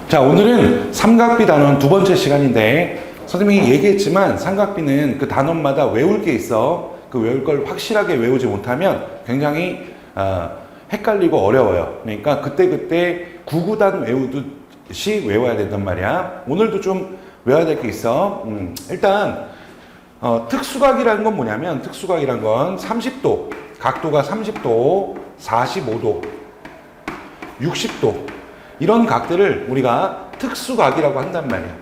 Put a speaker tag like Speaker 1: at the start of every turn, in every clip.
Speaker 1: 자, 오늘은 삼각비 단원 두 번째 시간인데 선생님이 얘기했지만 삼각비는 그 단원마다 외울 게 있어. 그 외울 걸 확실하게 외우지 못하면 굉장히 헷갈리고 어려워요. 그러니까 그때그때 구구단 외우듯이 외워야 된단 말이야. 오늘도 좀 외워야 될 게 있어. 일단 특수각이라는 건 뭐냐면 특수각이라는 건 30도, 각도가 30도, 45도, 60도 이런 각들을 우리가 특수각이라고 한단 말이야.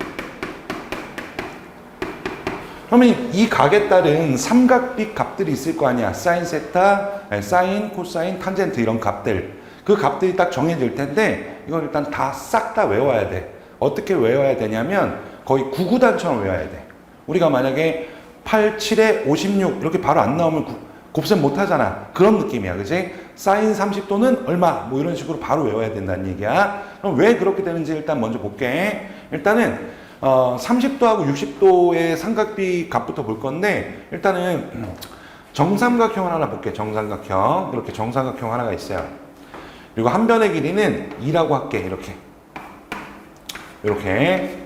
Speaker 1: 그러면 이 각에 따른 삼각비 값들이 있을 거 아니야. 사인 세타, 사인, 코사인, 탄젠트 이런 값들. 그 값들이 딱 정해질 텐데 이걸 일단 다 싹 다 외워야 돼. 어떻게 외워야 되냐면 거의 구구단처럼 외워야 돼. 우리가 만약에 8, 7에 56 이렇게 바로 안 나오면 곱셈 못 하잖아. 그런 느낌이야. 그지? 사인 30도는 얼마? 뭐 이런 식으로 바로 외워야 된다는 얘기야. 그럼 왜 그렇게 되는지 일단 먼저 볼게. 일단은 30도하고 60도의 삼각비 값부터 볼 건데 일단은 정삼각형을 하나 볼게. 정삼각형. 이렇게 정삼각형 하나가 있어요. 그리고 한 변의 길이는 2라고 할게. 이렇게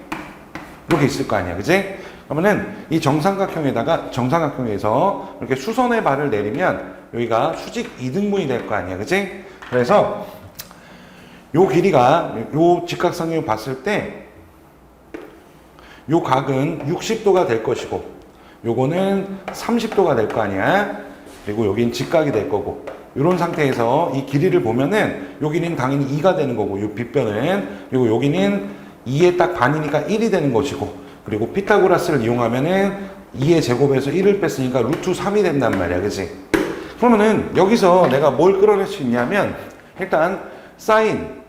Speaker 1: 있을 거 아니야. 그지? 그러면은 이 정삼각형에서 이렇게 수선의 발을 내리면 여기가 수직 이등분이 될 거 아니야. 그지? 그래서 요 길이가 요 직각삼각형 봤을 때 요 각은 60도가 될 것이고 요거는 30도가 될 거 아니야. 그리고 여긴 직각이 될 거고 이런 상태에서 이 길이를 보면은 요 길이는 당연히 2가 되는 거고 요 빗변은 그리고 여기는 2의 딱 반이니까 1이 되는 것이고 그리고 피타고라스를 이용하면은 2의 제곱에서 1을 뺐으니까 루트 3이 된단 말이야. 그치? 그러면은 여기서 내가 뭘 끌어낼 수 있냐면 일단 사인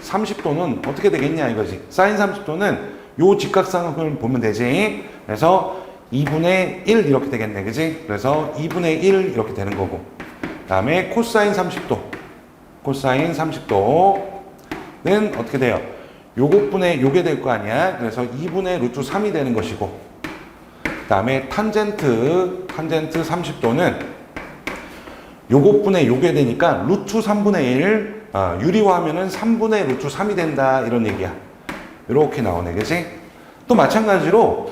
Speaker 1: 30도는 어떻게 되겠냐 이거지. 사인 30도는 요 직각삼각형을 보면 되지. 그래서 2분의 1 이렇게 되겠네. 그지? 그래서 2분의 1 이렇게 되는 거고 그 다음에 코사인 30도 코사인 30도는 어떻게 돼요? 요것분의 요게 될 거 아니야. 그래서 2분의 루트 3이 되는 것이고 그 다음에 탄젠트 30도는 요것분의 요게 되니까 루트 3분의 1 유리화하면은 3분의 루트 3이 된다 이런 얘기야. 이렇게 나오네. 그치? 또 마찬가지로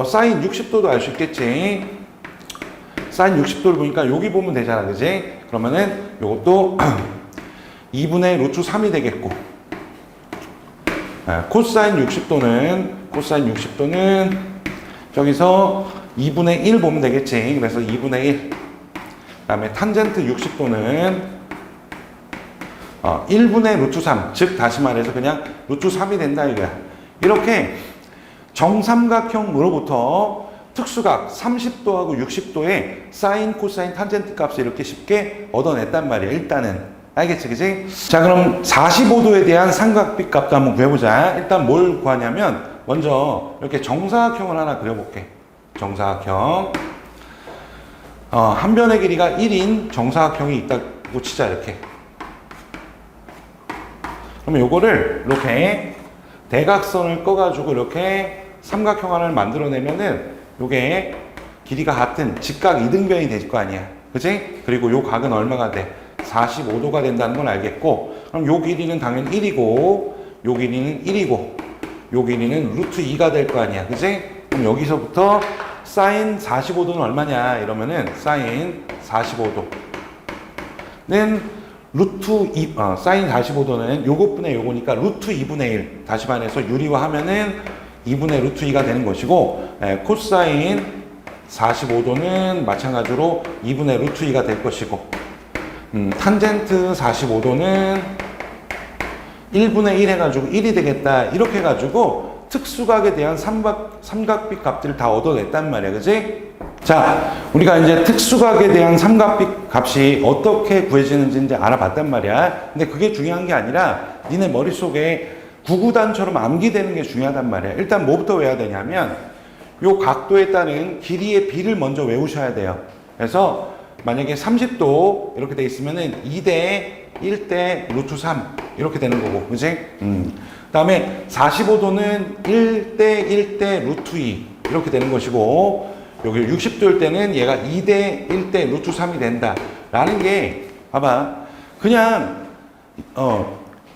Speaker 1: 사인 60도도 알 수 있겠지. 사인 60도를 보니까 여기 보면 되잖아. 그치? 그러면은 요것도 2분의 루트 3이 되겠고 코사인 60도는 저기서 2분의 1 보면 되겠지. 그래서 2분의 1. 그 다음에 탄젠트 60도는 1분의 루트 3. 즉, 다시 말해서 그냥 루트 3이 된다 이거야. 이렇게 정삼각형으로부터 특수각 30도하고 60도의 사인, 코사인, 탄젠트 값을 이렇게 쉽게 얻어냈단 말이야. 일단은. 알겠지? 그지? 자, 그럼 45도에 대한 삼각비 값도 한번 구해보자. 일단 뭘 구하냐면 먼저 이렇게 정사각형을 하나 그려볼게. 정사각형. 한 변의 길이가 1인 정사각형이 있다고 치자. 이렇게. 그러면 요거를 이렇게 대각선을 꺼가지고 이렇게 삼각형 하나를 만들어내면은 요게 길이가 같은 직각 이등변이 될 거 아니야. 그치? 그리고 요 각은 얼마가 돼? 45도가 된다는 걸 알겠고 그럼 요 길이는 당연히 1이고 요 길이는 1이고 요 길이는 루트 2가 될 거 아니야. 그치? 그럼 여기서부터 사인 45도는 얼마냐 이러면은 사인 45도는 루트 2, 사인 45도는 요것분의 요거니까 루트 2분의 1. 다시 말해서 유리화하면은 2분의 루트 2가 되는 것이고, 코사인 45도는 마찬가지로 2분의 루트 2가 될 것이고, 탄젠트 45도는 1분의 1 해가지고 1이 되겠다. 이렇게 해가지고 특수각에 대한 삼각비 값들을 다 얻어냈단 말이야. 그지? 자, 우리가 이제 특수각에 대한 삼각비 값이 어떻게 구해지는지 이제 알아봤단 말이야. 근데 그게 중요한 게 아니라 니네 머릿속에 구구단처럼 암기되는 게 중요하단 말이야. 일단 뭐부터 외워야 되냐면 요 각도에 따른 길이의 비를 먼저 외우셔야 돼요. 그래서 만약에 30도 이렇게 돼 있으면은 2대 1대 루트 3 이렇게 되는 거고. 그지? 그 다음에 45도는 1대 1대 루트 2 이렇게 되는 것이고 여기 60도일 때는 얘가 2대 1대 루트 3이 된다 라는 게 봐봐 그냥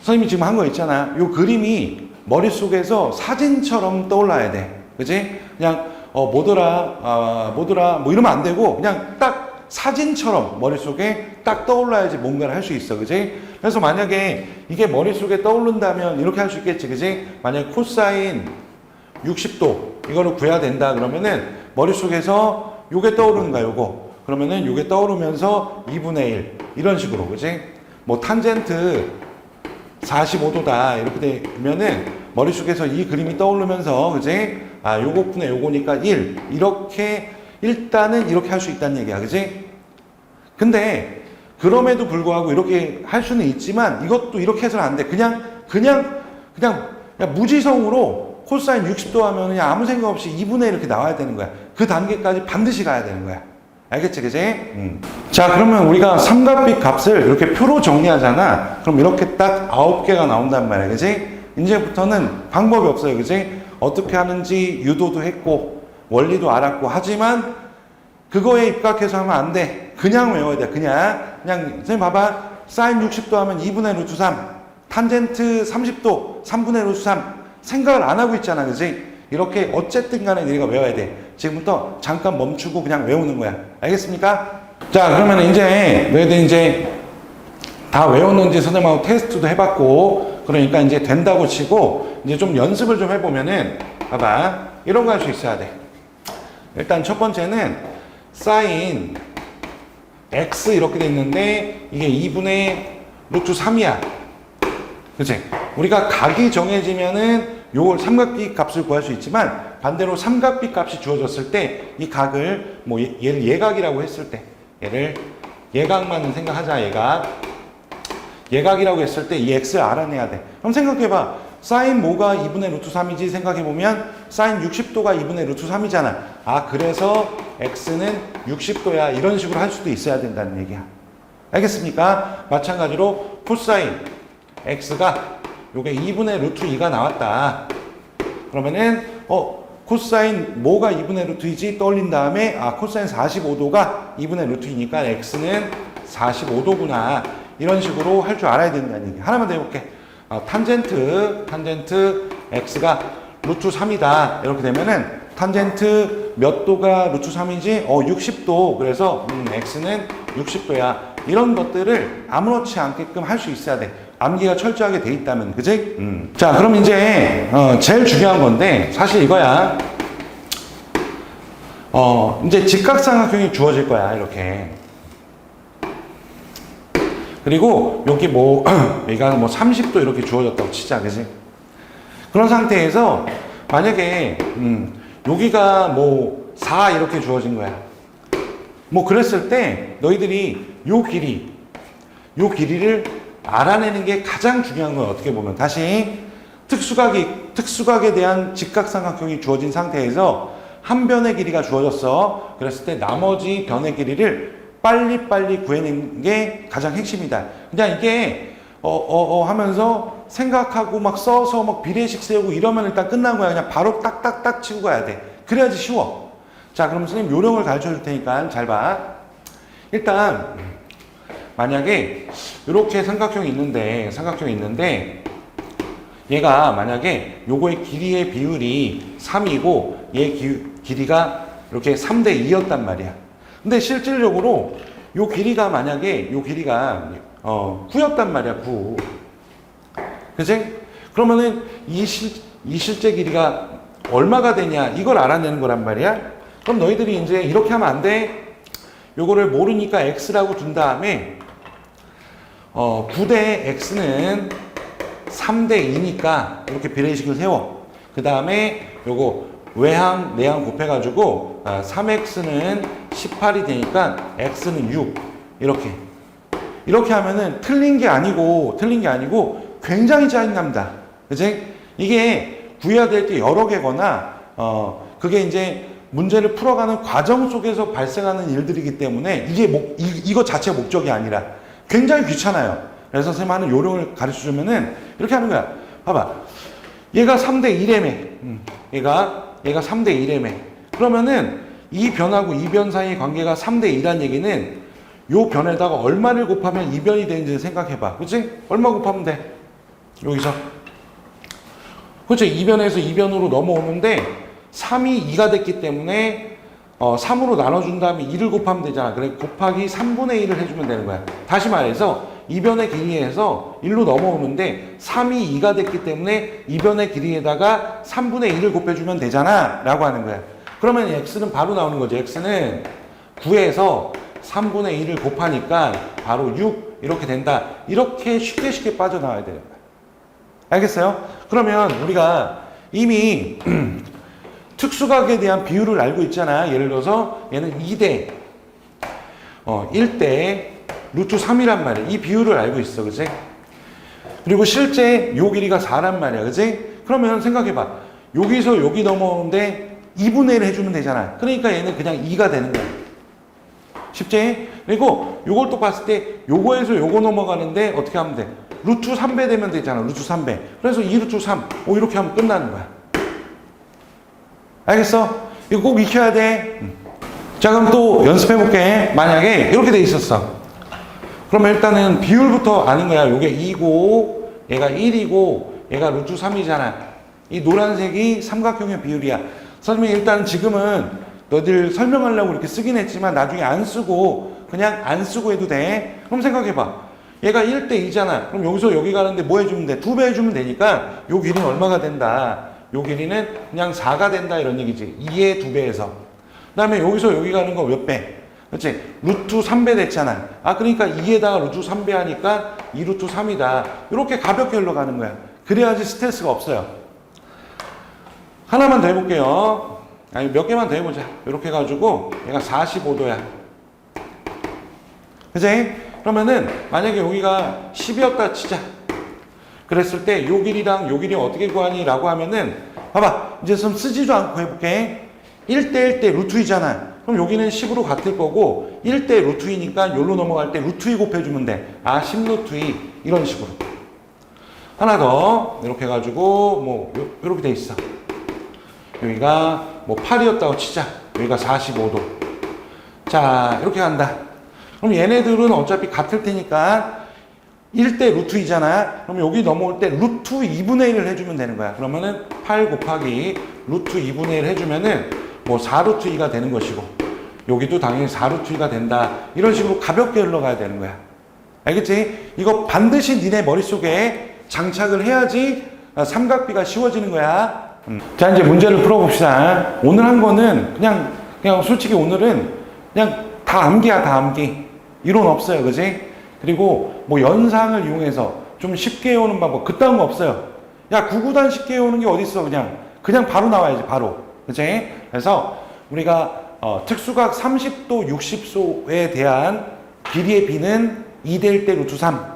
Speaker 1: 선생님이 지금 한 거 있잖아. 요 그림이 머릿속에서 사진처럼 떠올라야 돼. 그지? 그냥, 뭐더라, 뭐 이러면 안 되고, 그냥 딱 사진처럼 머릿속에 딱 떠올라야지 뭔가를 할 수 있어. 그지? 그래서 만약에 이게 머릿속에 떠오른다면 이렇게 할 수 있겠지. 그지? 만약에 코사인 60도, 이거를 구해야 된다. 그러면은 머릿속에서 요게 떠오르는 거야, 요거. 그러면은 요게 떠오르면서 2분의 1. 이런 식으로. 그지? 뭐, 탄젠트 45도다. 이렇게 되면은 머릿속에서 이 그림이 떠오르면서, 그지? 요거분의 요거니까 1. 이렇게, 일단은 이렇게 할 수 있다는 얘기야. 그지? 근데, 그럼에도 불구하고 이렇게 할 수는 있지만, 이것도 이렇게 해서는 안 돼. 그냥 무지성으로 코사인 60도 하면 그냥 아무 생각 없이 2분의 1 이렇게 나와야 되는 거야. 그 단계까지 반드시 가야 되는 거야. 알겠지, 그지? 자, 그러면 우리가 삼각비 값을 이렇게 표로 정리하잖아. 그럼 이렇게 딱 9개가 나온단 말이야. 그지? 이제부터는 방법이 없어요. 그지? 어떻게 하는지 유도도 했고, 원리도 알았고, 하지만 그거에 입각해서 하면 안 돼. 그냥 외워야 돼. 그냥, 선생님 봐봐. 사인 60도 하면 2분의 루트 3. 탄젠트 30도 3분의 루트 3. 생각을 안 하고 있잖아. 그지? 이렇게 어쨌든 간에 너희가 외워야 돼. 지금부터 잠깐 멈추고 그냥 외우는 거야. 알겠습니까? 자, 그러면 이제 너희들 이제 다 외웠는지 선생님하고 테스트도 해봤고, 그러니까 이제 된다고 치고, 이제 좀 연습을 좀 해보면은, 봐봐. 이런 거 할 수 있어야 돼. 일단 첫 번째는 사인 x 이렇게 돼 있는데, 이게 2분의 루트 3이야. 그치? 우리가 각이 정해지면은 요걸 삼각비 값을 구할 수 있지만, 반대로 삼각비 값이 주어졌을 때 이 각을 뭐 얘를 예각이라고 했을 때, 얘를 예각만 생각하자. 예각이라고 했을 때 이 x를 알아내야 돼. 그럼 생각해봐. 사인 뭐가 2분의 루트 3이지 생각해보면 사인 60도가 2분의 루트 3이잖아. 그래서 x는 60도야. 이런 식으로 할 수도 있어야 된다는 얘기야. 알겠습니까? 마찬가지로 코사인 x가 요게 2분의 루트 2가 나왔다. 그러면은 코사인 뭐가 2분의 루트 2지 떠올린 다음에 코사인 45도가 2분의 루트 2니까 x는 45도구나. 이런 식으로 할 줄 알아야 된다는 얘기. 하나만 더 해볼게. 탄젠트 x가 루트 3이다. 이렇게 되면은 탄젠트 몇 도가 루트 3이지? 60도. 그래서 x는 60도야. 이런 것들을 아무렇지 않게끔 할 수 있어야 돼. 암기가 철저하게 돼 있다면, 그지? 자, 그럼 이제 제일 중요한 건데 사실 이거야. 이제 직각삼각형이 주어질 거야. 이렇게. 그리고 여기 뭐 여기가 뭐 30도 이렇게 주어졌다고 치자. 그지? 그런 상태에서 만약에 여기가 뭐 4 이렇게 주어진 거야. 뭐 그랬을 때 너희들이 요 길이를 알아내는 게 가장 중요한 건 어떻게 보면 다시 특수각에 대한 직각삼각형이 주어진 상태에서 한 변의 길이가 주어졌어. 그랬을 때 나머지 변의 길이를 빨리 구해내는 게 가장 핵심이다. 그냥 이게 하면서 생각하고 막 써서 막 비례식 세우고 이러면 일단 끝난 거야. 그냥 바로 딱딱딱 치고 가야 돼. 그래야지 쉬워. 자, 그럼 선생님 요령을 가르쳐 줄 테니까 잘 봐. 일단 만약에 이렇게 삼각형이 있는데 얘가 만약에 요거의 길이의 비율이 3이고 얘 길이가 이렇게 3대 2였단 말이야. 근데 실질적으로 요 길이가 만약에 요 길이가 9였단 말이야. 9. 그치? 그러면은 이 실제 길이가 얼마가 되냐 이걸 알아내는 거란 말이야. 그럼 너희들이 이제 이렇게 하면 안 돼. 요거를 모르니까 x라고 둔 다음에 9대 x는 3대 2니까 이렇게 비례식을 세워. 그 다음에 요거 외항, 내항 곱해가지고 3x는 18이 되니까 x는 6 이렇게 하면은 틀린 게 아니고 굉장히 짜증납니다. 그치? 이게 구해야 될 게 여러 개거나 그게 이제 문제를 풀어가는 과정 속에서 발생하는 일들이기 때문에 이거 자체 목적이 아니라 굉장히 귀찮아요. 그래서 선생님 하는 요령을 가르쳐 주면은 이렇게 하는 거야. 봐봐. 얘가 3대 1이라며. 얘가 3대 1이라며. 그러면은 이 변하고 이 변 사이의 관계가 3대 2란 얘기는 요 변에다가 얼마를 곱하면 이 변이 되는지 생각해봐. 그치? 얼마 곱하면 돼? 여기서. 그렇죠. 이변에서 이변으로 넘어오는데 3이 2가 됐기 때문에 3으로 나눠준 다음에 2를 곱하면 되잖아. 그래 곱하기 3분의 1을 해주면 되는 거야. 다시 말해서 이변의 길이에서 1로 넘어오는데 3이 2가 됐기 때문에 이변의 길이에다가 3분의 1을 곱해주면 되잖아 라고 하는 거야. 그러면 x는 바로 나오는 거죠. x는 9에서 3분의 1을 곱하니까 바로 6 이렇게 된다. 이렇게 쉽게 빠져나와야 되는 거야. 알겠어요? 그러면 우리가 이미 특수각에 대한 비율을 알고 있잖아. 예를 들어서 얘는 2대 1대 루트 3이란 말이야. 이 비율을 알고 있어. 그치? 그리고 실제 요 길이가 4란 말이야. 그치? 그러면 생각해봐. 여기서 여기 넘어오는데 2분의 1 해주면 되잖아. 그러니까 얘는 그냥 2가 되는 거야. 쉽지? 그리고 요걸 또 봤을 때 요거에서 요거 넘어가는데 어떻게 하면 돼? 루트 3배 되면 되잖아. 루트 3배. 그래서 2루트 3. 이렇게 하면 끝나는 거야. 알겠어? 이거 꼭 익혀야 돼. 자, 그럼 또 연습해볼게. 만약에 이렇게 돼 있었어. 그러면 일단은 비율부터 아는 거야. 요게 2고, 얘가 1이고, 얘가 루트 3이잖아. 이 노란색이 삼각형의 비율이야. 선생님이 일단 지금은 너희들 설명하려고 이렇게 쓰긴 했지만 나중에 안 쓰고, 그냥 안 쓰고 해도 돼. 그럼 생각해봐. 얘가 1대 2잖아. 그럼 여기서 여기 가는데 뭐 해주면 돼? 2배 해주면 되니까 요 길이는 얼마가 된다? 요 길이는 그냥 4가 된다 이런 얘기지. 2의 2배에서. 그 다음에 여기서 여기 가는 거 몇 배? 그렇지? 루트 3배 됐잖아. 그러니까 2에다가 루트 3배 하니까 2루트 3이다. 이렇게 가볍게 흘러가는 거야. 그래야지 스트레스가 없어요. 하나만 더 해볼게요. 아니, 몇 개만 더 해보자. 이렇게 해가지고 얘가 45도야. 그치? 그러면은 만약에 여기가 10이었다 치자. 그랬을 때 요 길이랑 요 길이 어떻게 구하니? 라고 하면은 봐봐. 이제 좀 쓰지도 않고 해볼게. 1대 1대 루트 2잖아. 그럼 여기는 10으로 같을 거고 1대 루트 2니까 여기로 넘어갈 때 루트 2 곱해주면 돼. 10 루트 2 이런 식으로. 하나 더 이렇게 해가지고 뭐 이렇게 돼 있어. 여기가 뭐 8이었다고 치자. 여기가 45도. 자, 이렇게 간다. 그럼 얘네들은 어차피 같을 테니까 1대 루트 2잖아. 그럼 여기 넘어올 때 루트 2분의 1을 해주면 되는 거야. 그러면은 8 곱하기 루트 2분의 1 해주면은 뭐 4루트 2가 되는 것이고 여기도 당연히 4루트 2가 된다. 이런 식으로 가볍게 흘러가야 되는 거야. 알겠지? 이거 반드시 니네 머릿속에 장착을 해야지 삼각비가 쉬워지는 거야. 자, 이제 문제를 풀어봅시다. 오늘 한 거는 그냥 솔직히 오늘은 그냥 다 암기야, 다 암기. 이론 없어요. 그지? 그리고 뭐 연상을 이용해서 좀 쉽게 외우는 방법 그딴 거 없어요. 야, 9구단 쉽게 외우는 게 어딨어. 그냥 바로 나와야지, 바로. 그치? 그래서 우리가 특수각 30도 60도에 대한 길이의 비는 2대 1대 루트 3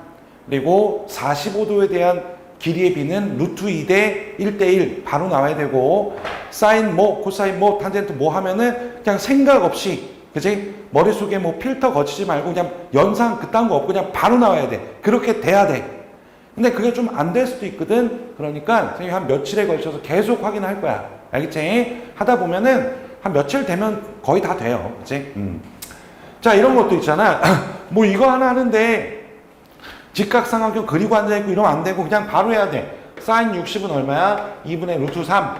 Speaker 1: 그리고 45도에 대한 길이의 비는 루트 2대 1대 1 바로 나와야 되고 사인 뭐 코사인 뭐 탄젠트 뭐 하면은 그냥 생각 없이 그치? 머릿속에 뭐 필터 거치지 말고 그냥 연상 그딴 거 없고 그냥 바로 나와야 돼. 그렇게 돼야 돼. 근데 그게 좀 안 될 수도 있거든. 그러니까 선생님이 한 며칠에 걸쳐서 계속 확인할 거야. 알겠지? 하다 보면은 한 며칠 되면 거의 다 돼요. 그치? 자, 이런 것도 있잖아. 뭐 이거 하나 하는데 직각삼각형 그리고 앉아있고 이러면 안 되고 그냥 바로 해야 돼. 사인 60은 얼마야? 2분의 루트 3.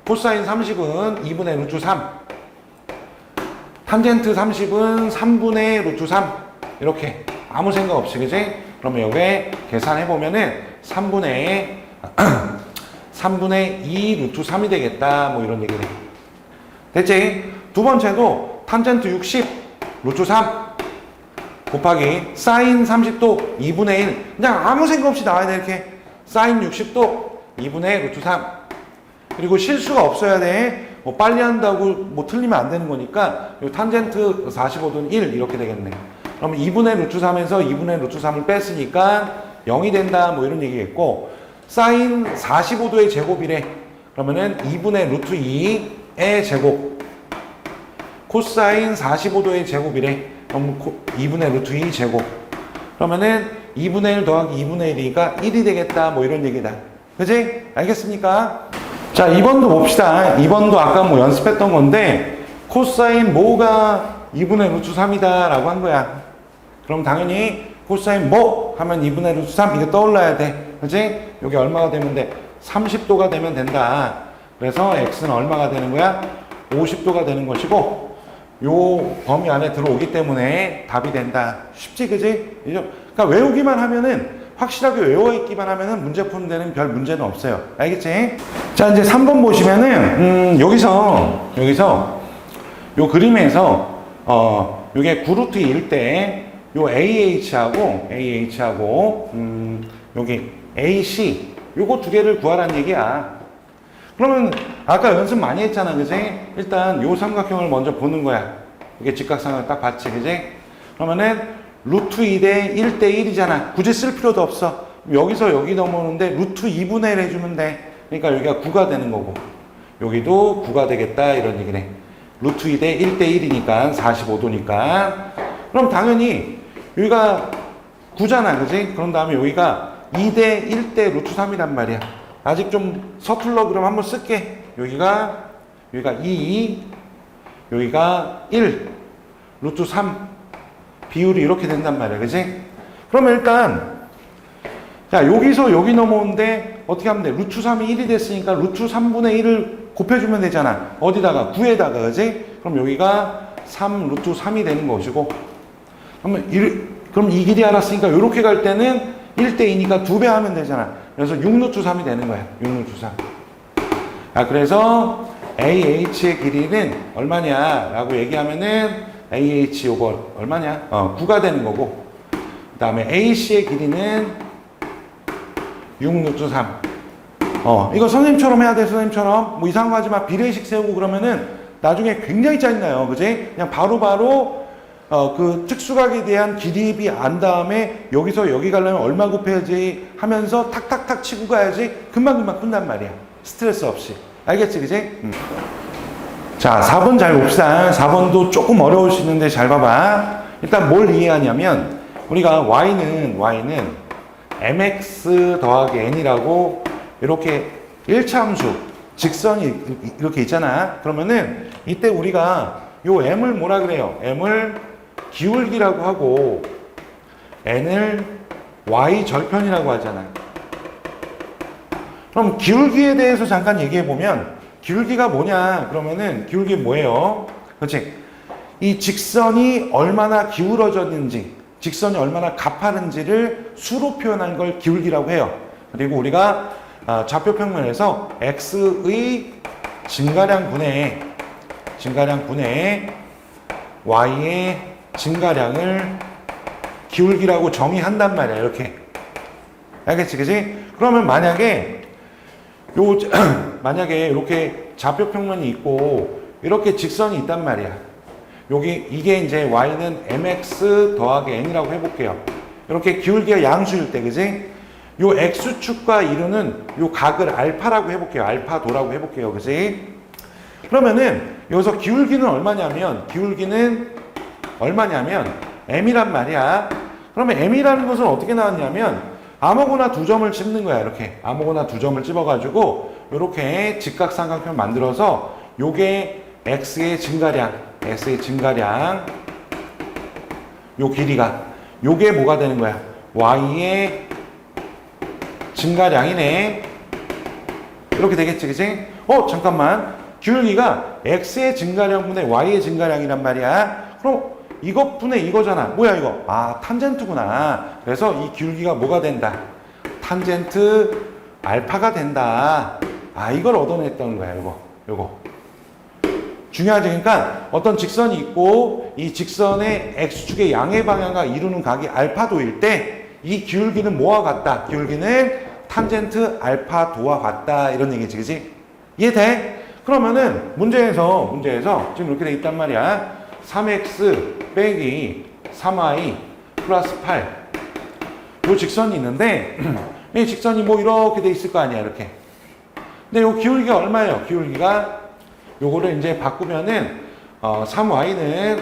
Speaker 1: 코사인 30은 2분의 루트 3. 탄젠트 30은 3분의 루트 3. 이렇게 아무 생각 없이, 그지? 그러면 여기 계산해보면은 3분의 2 루트 3이 되겠다. 뭐 이런 얘기네. 됐지? 두 번째도 탄젠트 60 루트 3 곱하기 사인 30도 2분의 1. 그냥 아무 생각 없이 나와야 돼. 이렇게 사인 60도 2분의 루트 3. 그리고 실수가 없어야 돼. 뭐 빨리 한다고 뭐 틀리면 안 되는 거니까 요 탄젠트 45도는 1 이렇게 되겠네. 그러면 2분의 루트 3에서 2분의 루트 3을 뺐으니까 0이 된다. 뭐 이런 얘기겠고 사인 45도의 제곱이래. 그러면은 2분의 루트 2의 제곱 코사인 45도의 제곱이래. 그럼 2분의 루트 2 제곱. 그러면은 2분의 1 더하기 2분의 1이니까 1이 되겠다. 뭐 이런 얘기다. 그지? 알겠습니까? 자, 2번도 봅시다. 2번도 아까 뭐 연습했던 건데 코사인 뭐가 2분의 루트 3이다 라고 한 거야. 그럼 당연히 코사인 뭐 하면 2분의 루트 3 이게 떠올라야 돼. 그치? 여기 얼마가 되면 돼? 30도가 되면 된다. 그래서 x는 얼마가 되는 거야? 50도가 되는 것이고, 요 범위 안에 들어오기 때문에 답이 된다. 쉽지, 그지? 그러니까 외우기만 하면은, 확실하게 외워있기만 하면은 문제 푸는 데는 별 문제는 없어요. 알겠지? 자, 이제 3번 보시면은, 여기서, 요 그림에서, 요게 9루트 1일 때, 요 AH하고, 여기 AC, 요거 두 개를 구하라는 얘기야. 그러면, 아까 연습 많이 했잖아, 그지? 일단, 요 삼각형을 먼저 보는 거야. 이게 직각삼각형 딱 봤지, 그지? 그러면은, 루트 2 대 1 대 1이잖아. 굳이 쓸 필요도 없어. 여기서 여기 넘어오는데, 루트 2분의 1 해주면 돼. 그러니까 여기가 9가 되는 거고, 여기도 9가 되겠다, 이런 얘기네. 루트 2 대 1 대 1이니까, 45도니까. 그럼 당연히, 여기가 9잖아, 그지? 그런 다음에 여기가 2 대 1 대 루트 3이란 말이야. 아직 좀 서툴러 그럼 한번 쓸게. 여기가 2, 여기가 1, 루트 3. 비율이 이렇게 된단 말이야, 그지? 그러면 일단, 자, 여기서 여기 넘어오는데, 어떻게 하면 돼? 루트 3이 1이 됐으니까, 루트 3분의 1을 곱해주면 되잖아. 어디다가? 9에다가, 그지? 그럼 여기가 3, 루트 3이 되는 것이고, 그럼 이 길이 알았으니까, 이렇게 갈 때는 1대 2니까 2배 하면 되잖아. 그래서 6 루트 3이 되는 거야. 6 루트 3. 아, 그래서, AH의 길이는 얼마냐? 라고 얘기하면은, AH 요거 얼마냐? 9가 되는 거고, 그 다음에 AC의 길이는 6 루트 3. 이거 선생님처럼 해야 돼, 선생님처럼. 뭐 이상한 거 하지 마. 비례식 세우고 그러면은 나중에 굉장히 짜증나요. 그지? 그냥 바로바로 그 특수각에 대한 기립이 안 다음에 여기서 여기 가려면 얼마 곱해야지 하면서 탁탁탁 치고 가야지 금방금방 끝난 말이야. 스트레스 없이. 알겠지, 그지? 자, 4번 잘 봅시다. 4번도 조금 어려울 수 있는데 잘 봐봐. 일단 뭘 이해하냐면, 우리가 y는 mx 더하기 n이라고 이렇게 1차 함수, 직선이 이렇게 있잖아. 그러면은 이때 우리가 요 m을 뭐라 그래요? m을 기울기라고 하고 n을 y 절편이라고 하잖아. 그럼 기울기에 대해서 잠깐 얘기해 보면, 기울기가 뭐냐? 그러면은 기울기 뭐예요? 그렇지? 이 직선이 얼마나 기울어졌는지, 직선이 얼마나 가파른지를 수로 표현한 걸 기울기라고 해요. 그리고 우리가 좌표 평면에서 x의 증가량 분의 y의 증가량을 기울기라고 정의한단 말이야. 이렇게. 알겠지? 그지? 그러면 만약에 이렇게 좌표 평면이 있고 이렇게 직선이 있단 말이야. 이게 이제 y는 mx 더하기 n이라고 해볼게요. 이렇게 기울기가 양수일 때, 그지? 요 x축과 이루는 요 각을 알파라고 해볼게요. 알파도라고 해볼게요. 그지? 그러면은 여기서 기울기는 얼마냐면 m이란 말이야. 그러면 m이라는 것은 어떻게 나왔냐면 아무거나 두 점을 찝는 거야. 이렇게 아무거나 두 점을 찝어가지고 이렇게 직각삼각형 만들어서 요게 x의 증가량 요 길이가 요게 뭐가 되는 거야? y의 증가량이네. 이렇게 되겠지, 그치? 잠깐만. 기울기가 x의 증가량분의 y의 증가량이란 말이야. 그럼 이것분의 이거잖아. 뭐야 이거? 탄젠트구나. 그래서 이 기울기가 뭐가 된다? 탄젠트 알파가 된다. 이걸 얻어냈다는 거야. 요거. 중요하지. 그러니까 어떤 직선이 있고 이 직선의 x축의 양의 방향과 이루는 각이 알파도일 때 이 기울기는 뭐와 같다? 기울기는 탄젠트 알파도와 같다. 이런 얘기지, 그지? 이해돼? 그러면은 문제에서 지금 이렇게 돼 있단 말이야. 3x 빼기 3y 플러스 8. 요 직선이 있는데 이 직선이 뭐 이렇게 돼 있을 거 아니야, 이렇게. 근데 요 기울기가 얼마예요? 기울기가 요거를 이제 바꾸면은 3y는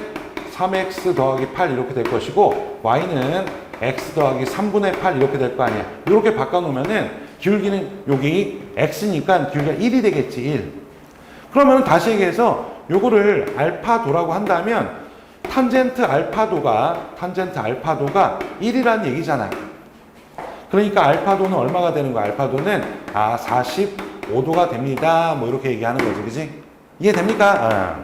Speaker 1: 3x 더하기 8 이렇게 될 것이고 y는 x 더하기 3분의 8 이렇게 될 거 아니야. 이렇게 바꿔놓으면은 기울기는 여기 x니까 기울기가 1이 되겠지, 1. 그러면 다시 얘기해서 요거를 알파도라고 한다면 탄젠트 알파도가 1이라는 얘기잖아. 그러니까 알파도는 얼마가 되는 거야? 알파도는 45도가 됩니다. 뭐 이렇게 얘기하는 거지, 그지? 이해됩니까?